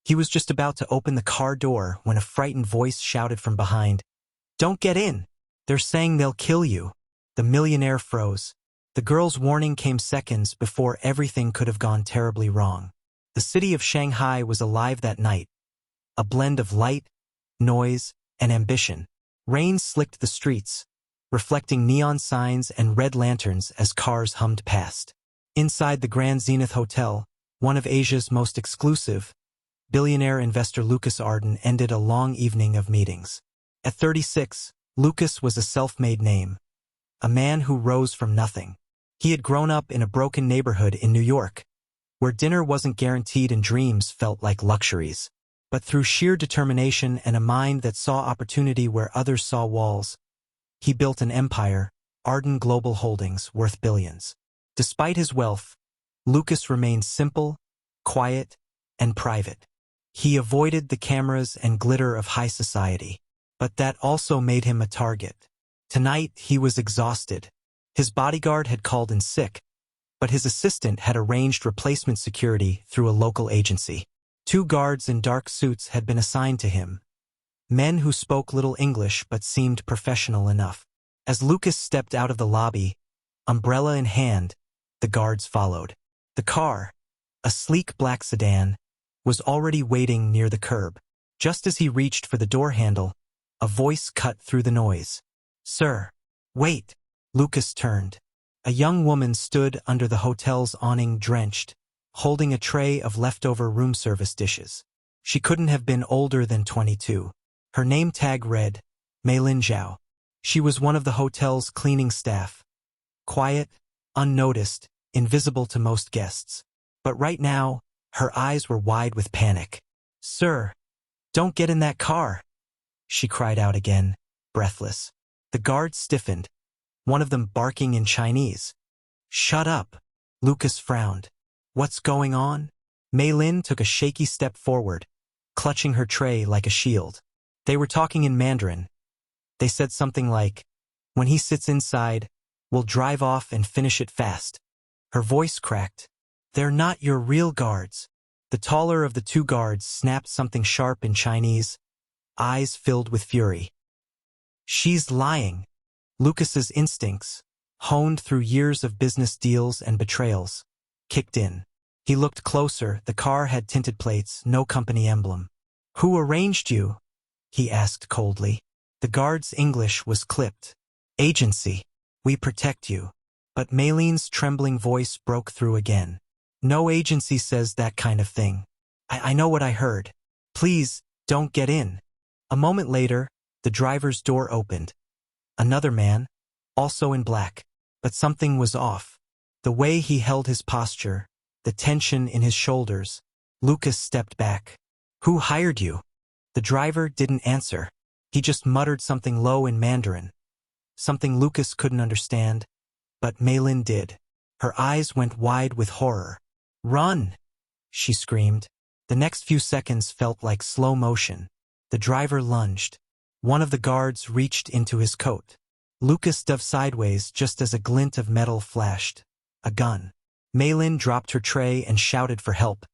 He was just about to open the car door when a frightened voice shouted from behind, "Don't get in! They're saying they'll kill you." The millionaire froze. The girl's warning came seconds before everything could have gone terribly wrong. The city of Shanghai was alive that night, a blend of light, noise, and ambition. Rain slicked the streets, reflecting neon signs and red lanterns as cars hummed past. Inside the Grand Zenith Hotel, one of Asia's most exclusive, billionaire investor Lucas Arden ended a long evening of meetings. At 36, Lucas was a self-made name, a man who rose from nothing. He had grown up in a broken neighborhood in New York, where dinner wasn't guaranteed and dreams felt like luxuries. But through sheer determination and a mind that saw opportunity where others saw walls, he built an empire, Arden Global Holdings, worth billions. Despite his wealth, Lucas remained simple, quiet, and private. He avoided the cameras and glitter of high society. But that also made him a target. Tonight, he was exhausted. His bodyguard had called in sick, but his assistant had arranged replacement security through a local agency. 2 guards in dark suits had been assigned to him, men who spoke little English but seemed professional enough. As Lucas stepped out of the lobby, umbrella in hand, the guards followed. The car, a sleek black sedan, was already waiting near the curb. Just as he reached for the door handle, a voice cut through the noise. "Sir, wait." Lucas turned. A young woman stood under the hotel's awning drenched, holding a tray of leftover room service dishes. She couldn't have been older than 22. Her name tag read, Meilin Zhao. She was one of the hotel's cleaning staff. Quiet, unnoticed, invisible to most guests. But right now, her eyes were wide with panic. "Sir, don't get in that car," she cried out again, breathless. The guards stiffened, one of them barking in Chinese. "Shut up." Lucas frowned. "What's going on?" Meilin took a shaky step forward, clutching her tray like a shield. They were talking in Mandarin. They said something like, "When he sits inside, we'll drive off and finish it fast." Her voice cracked. "They're not your real guards." The taller of the 2 guards snapped something sharp in Chinese, eyes filled with fury. "She's lying." Lucas's instincts, honed through years of business deals and betrayals, kicked in. He looked closer. The car had tinted plates, no company emblem. "Who arranged you?" he asked coldly. The guard's English was clipped. "Agency. We protect you." But Meilin's trembling voice broke through again. "No agency says that kind of thing. I know what I heard. Please, don't get in." A moment later, the driver's door opened. Another man, also in black. But something was off. The way he held his posture, the tension in his shoulders. Lucas stepped back. "Who hired you?" The driver didn't answer. He just muttered something low in Mandarin. Something Lucas couldn't understand, but Meilin did. Her eyes went wide with horror. "Run!" she screamed. The next few seconds felt like slow motion. The driver lunged. One of the guards reached into his coat. Lucas dove sideways just as a glint of metal flashed. A gun. Meilin dropped her tray and shouted for help,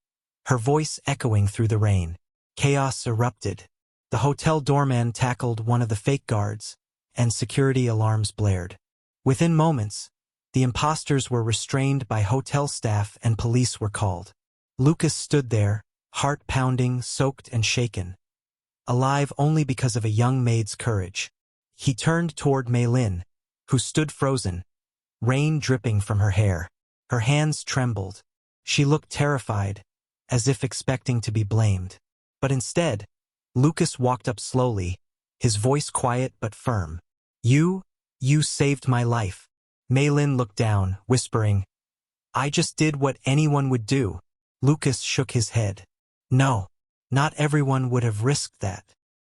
her voice echoing through the rain. Chaos erupted. The hotel doorman tackled one of the fake guards, and security alarms blared. Within moments, the imposters were restrained by hotel staff and police were called. Lucas stood there, heart pounding, soaked and shaken, alive only because of a young maid's courage. He turned toward Meilin, who stood frozen, rain dripping from her hair. Her hands trembled. She looked terrified, as if expecting to be blamed. But instead, Lucas walked up slowly, his voice quiet but firm. You saved my life." Meilin looked down, whispering, "I just did what anyone would do." Lucas shook his head. "No, not everyone would have risked that."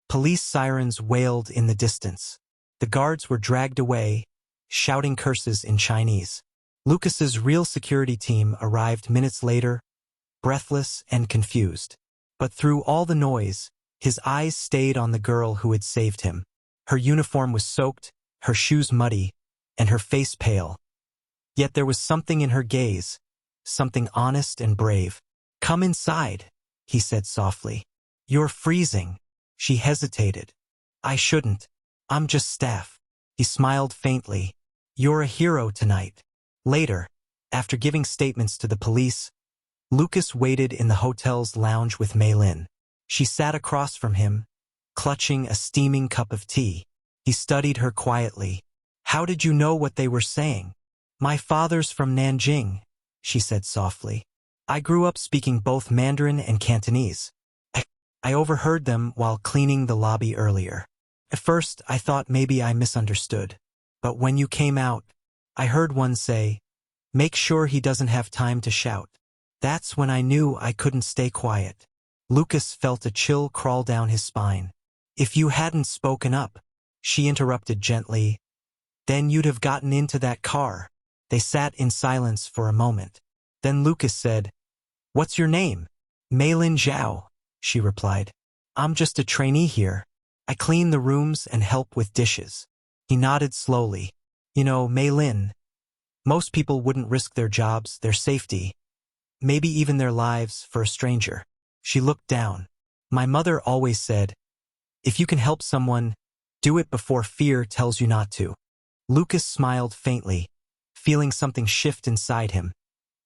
Police sirens wailed in the distance. The guards were dragged away, shouting curses in Chinese. Lucas's real security team arrived minutes later, breathless and confused. But through all the noise, his eyes stayed on the girl who had saved him. Her uniform was soaked, her shoes muddy, and her face pale. Yet there was something in her gaze, something honest and brave. "Come inside," he said softly. You're freezing. She hesitated. I shouldn't. I'm just staff. He smiled faintly. You're a hero tonight. Later, after giving statements to the police, Lucas waited in the hotel's lounge with Maylin. She sat across from him, clutching a steaming cup of tea. He studied her quietly. How did you know what they were saying? My father's from Nanjing, she said softly. I grew up speaking both Mandarin and Cantonese. I overheard them while cleaning the lobby earlier. At first, I thought maybe I misunderstood. But when you came out, I heard one say, make sure he doesn't have time to shout. That's when I knew I couldn't stay quiet. Lucas felt a chill crawl down his spine. If you hadn't spoken up, she interrupted gently, then you'd have gotten into that car. They sat in silence for a moment. Then Lucas said, What's your name? Maylin Zhao, she replied. I'm just a trainee here. I clean the rooms and help with dishes. He nodded slowly. You know, Maylin, most people wouldn't risk their jobs, their safety, maybe even their lives for a stranger. She looked down. My mother always said, if you can help someone, do it before fear tells you not to. Lucas smiled faintly, feeling something shift inside him,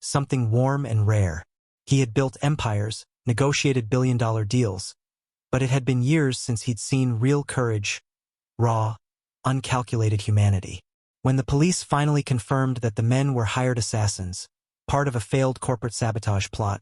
something warm and rare. He had built empires, negotiated billion-dollar deals, but it had been years since he'd seen real courage, raw, uncalculated humanity. When the police finally confirmed that the men were hired assassins, part of a failed corporate sabotage plot,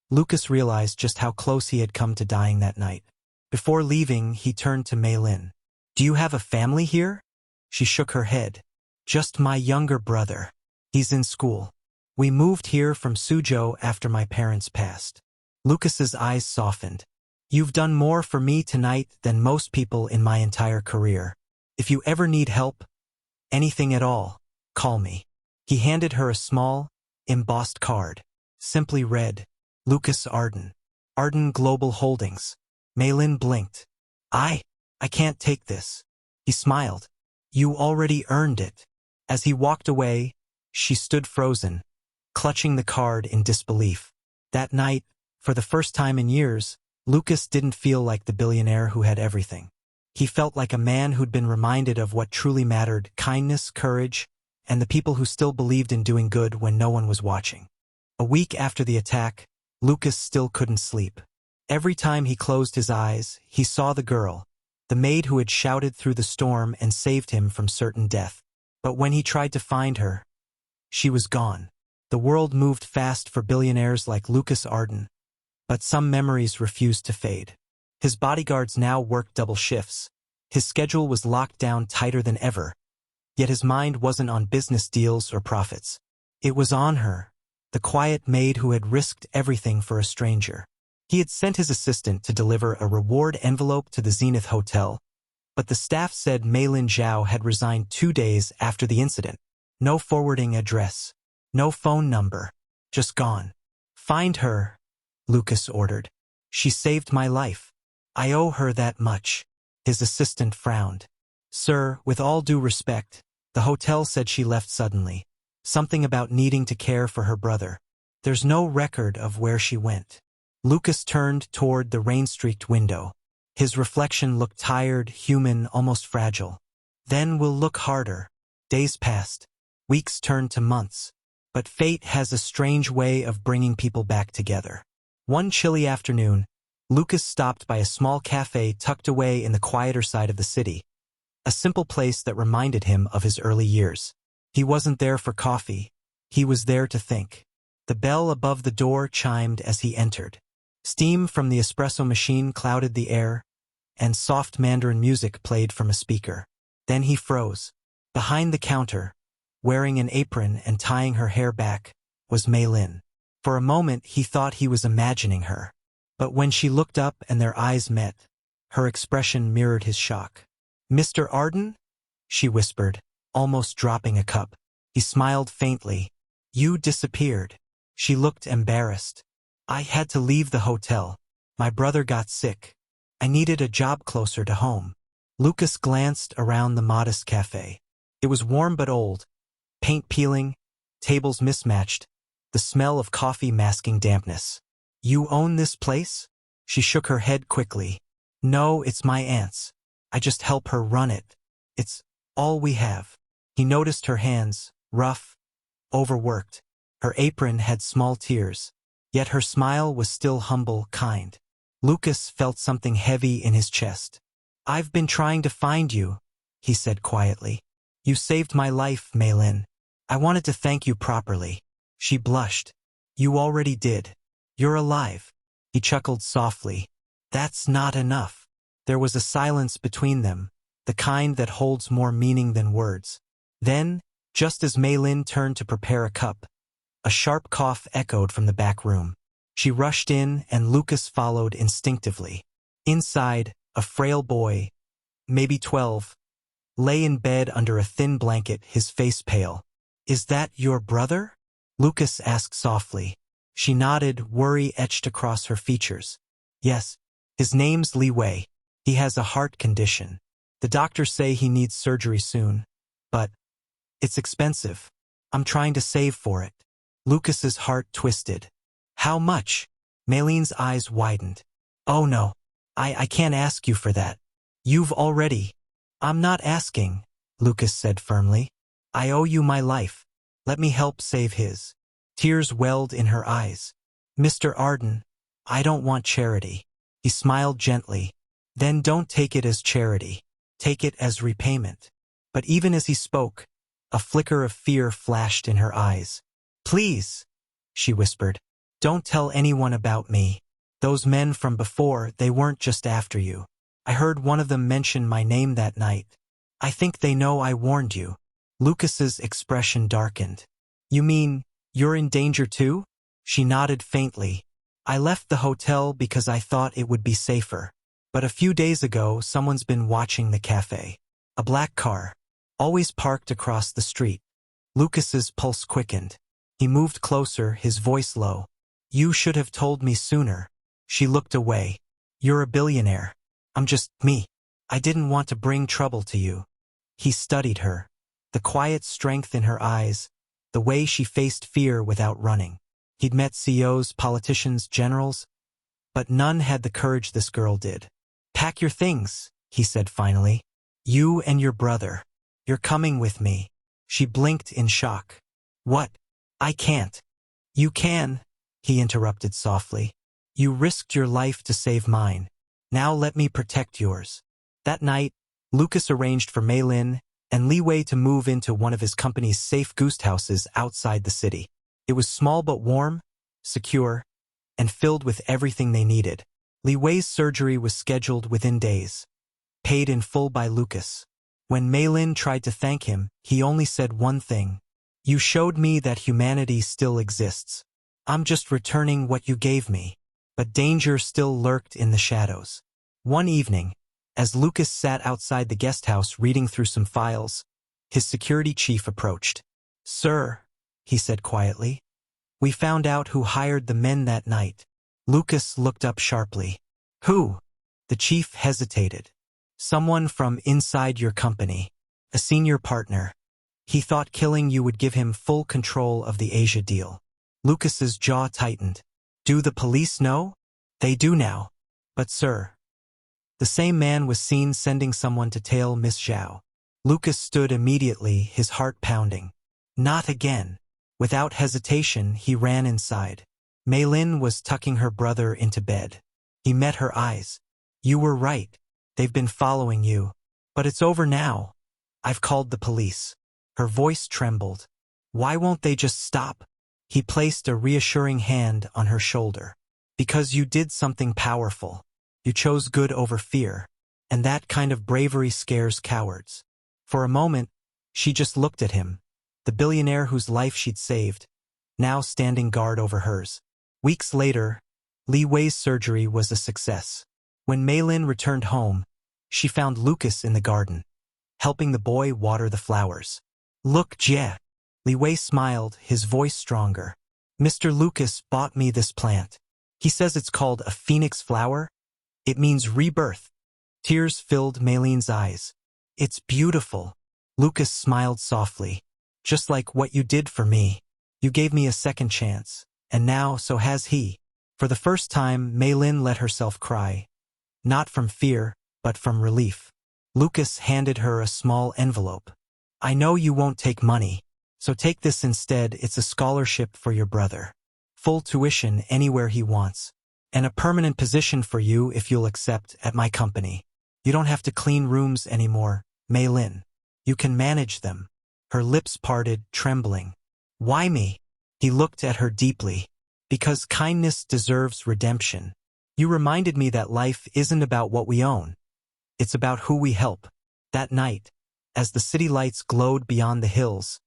Lucas realized just how close he had come to dying that night. Before leaving, he turned to Maylin. Do you have a family here? She shook her head. Just my younger brother. He's in school. We moved here from Suzhou after my parents passed. Lucas's eyes softened. You've done more for me tonight than most people in my entire career. If you ever need help, anything at all, call me. He handed her a small, embossed card. Simply read, Lucas Arden. Arden Global Holdings. Maylin blinked. I can't take this. He smiled. You already earned it. As he walked away, she stood frozen, clutching the card in disbelief. That night, for the first time in years, Lucas didn't feel like the billionaire who had everything. He felt like a man who'd been reminded of what truly mattered, kindness, courage, and the people who still believed in doing good when no one was watching. A week after the attack, Lucas still couldn't sleep. Every time he closed his eyes, he saw the girl, the maid who had shouted through the storm and saved him from certain death. But when he tried to find her, she was gone. The world moved fast for billionaires like Lucas Arden, but some memories refused to fade. His bodyguards now worked double shifts. His schedule was locked down tighter than ever, yet his mind wasn't on business deals or profits. It was on her, the quiet maid who had risked everything for a stranger. He had sent his assistant to deliver a reward envelope to the Zenith Hotel, but the staff said Maylin Zhao had resigned 2 days after the incident. No forwarding address, no phone number, just gone. Find her, Lucas ordered. She saved my life. I owe her that much. His assistant frowned. Sir, with all due respect, the hotel said she left suddenly. Something about needing to care for her brother. There's no record of where she went. Lucas turned toward the rain-streaked window. His reflection looked tired, human, almost fragile. Then we'll look harder. Days passed. Weeks turned to months. But fate has a strange way of bringing people back together. One chilly afternoon, Lucas stopped by a small cafe tucked away in the quieter side of the city. A simple place that reminded him of his early years. He wasn't there for coffee. He was there to think. The bell above the door chimed as he entered. Steam from the espresso machine clouded the air, and soft Mandarin music played from a speaker. Then he froze. Behind the counter, wearing an apron and tying her hair back, was Maylin. For a moment he thought he was imagining her. But when she looked up and their eyes met, her expression mirrored his shock. Mr. Arden? She whispered, almost dropping a cup. He smiled faintly. You disappeared. She looked embarrassed. I had to leave the hotel. My brother got sick. I needed a job closer to home. Lucas glanced around the modest cafe. It was warm but old. Paint peeling, tables mismatched, the smell of coffee masking dampness. You own this place? She shook her head quickly. No, it's my aunt's. I just help her run it. It's all we have. He noticed her hands, rough, overworked. Her apron had small tears, yet her smile was still humble, kind. Lucas felt something heavy in his chest. I've been trying to find you, he said quietly. You saved my life, Maylin. I wanted to thank you properly. She blushed. You already did. You're alive. He chuckled softly. That's not enough. There was a silence between them, the kind that holds more meaning than words. Then, just as Maylin turned to prepare a cup, a sharp cough echoed from the back room. She rushed in and Lucas followed instinctively. Inside, a frail boy, maybe 12, lay in bed under a thin blanket, his face pale. Is that your brother? Lucas asked softly. She nodded, worry etched across her features. Yes, his name's Li Wei. He has a heart condition. The doctors say he needs surgery soon. But it's expensive. I'm trying to save for it. Lucas's heart twisted. How much? Maylin's eyes widened. Oh no, I can't ask you for that. You've already. I'm not asking, Lucas said firmly. I owe you my life. Let me help save his. Tears welled in her eyes. Mr. Arden, I don't want charity. He smiled gently. Then don't take it as charity. Take it as repayment. But even as he spoke, a flicker of fear flashed in her eyes. Please, she whispered, don't tell anyone about me. Those men from before, they weren't just after you. I heard one of them mention my name that night. I think they know I warned you. Lucas's expression darkened. You mean, you're in danger too? She nodded faintly. I left the hotel because I thought it would be safer. But a few days ago, someone's been watching the cafe. A black car, always parked across the street. Lucas's pulse quickened. He moved closer, his voice low. You should have told me sooner. She looked away. You're a billionaire. I'm just me. I didn't want to bring trouble to you. He studied her. The quiet strength in her eyes, the way she faced fear without running. He'd met CEOs, politicians, generals, but none had the courage this girl did. Pack your things, he said finally. You and your brother. You're coming with me. She blinked in shock. What? I can't. You can, he interrupted softly. You risked your life to save mine. Now let me protect yours. That night, Lucas arranged for Maylin and Li Wei to move into one of his company's safe guest houses outside the city. It was small but warm, secure, and filled with everything they needed. Li Wei's surgery was scheduled within days, paid in full by Lucas. When Maylin tried to thank him, he only said one thing. You showed me that humanity still exists. I'm just returning what you gave me. But danger still lurked in the shadows. One evening, as Lucas sat outside the guest house reading through some files, his security chief approached. Sir, he said quietly, we found out who hired the men that night. Lucas looked up sharply. Who? The chief hesitated. Someone from inside your company, a senior partner. He thought killing you would give him full control of the Asia deal. Lucas's jaw tightened. Do the police know? They do now. But sir, the same man was seen sending someone to tail Miss Zhao. Lucas stood immediately, his heart pounding. Not again. Without hesitation, he ran inside. Maylin was tucking her brother into bed. He met her eyes. You were right. They've been following you. But it's over now. I've called the police. Her voice trembled. Why won't they just stop? He placed a reassuring hand on her shoulder. Because you did something powerful. You chose good over fear. And that kind of bravery scares cowards. For a moment, she just looked at him, the billionaire whose life she'd saved, now standing guard over hers. Weeks later, Li Wei's surgery was a success. When Maylin returned home, she found Lucas in the garden, helping the boy water the flowers. Look, Jie. Li Wei smiled, his voice stronger. Mr. Lucas bought me this plant. He says it's called a phoenix flower. It means rebirth. Tears filled Maylin's eyes. It's beautiful. Lucas smiled softly. Just like what you did for me. You gave me a second chance, and now so has he. For the first time, Maylin let herself cry. Not from fear, but from relief. Lucas handed her a small envelope. I know you won't take money, so take this instead. It's a scholarship for your brother. Full tuition anywhere he wants. And a permanent position for you if you'll accept at my company. You don't have to clean rooms anymore, Maylin. You can manage them. Her lips parted, trembling. Why me? He looked at her deeply. Because kindness deserves redemption. You reminded me that life isn't about what we own. It's about who we help. That night, as the city lights glowed beyond the hills,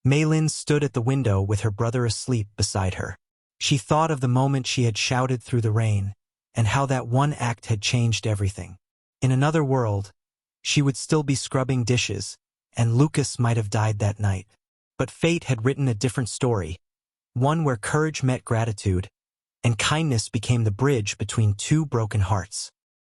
Maylin stood at the window with her brother asleep beside her. She thought of the moment she had shouted through the rain, and how that one act had changed everything. In another world, she would still be scrubbing dishes, and Lucas might have died that night. But fate had written a different story, one where courage met gratitude, and kindness became the bridge between two broken hearts.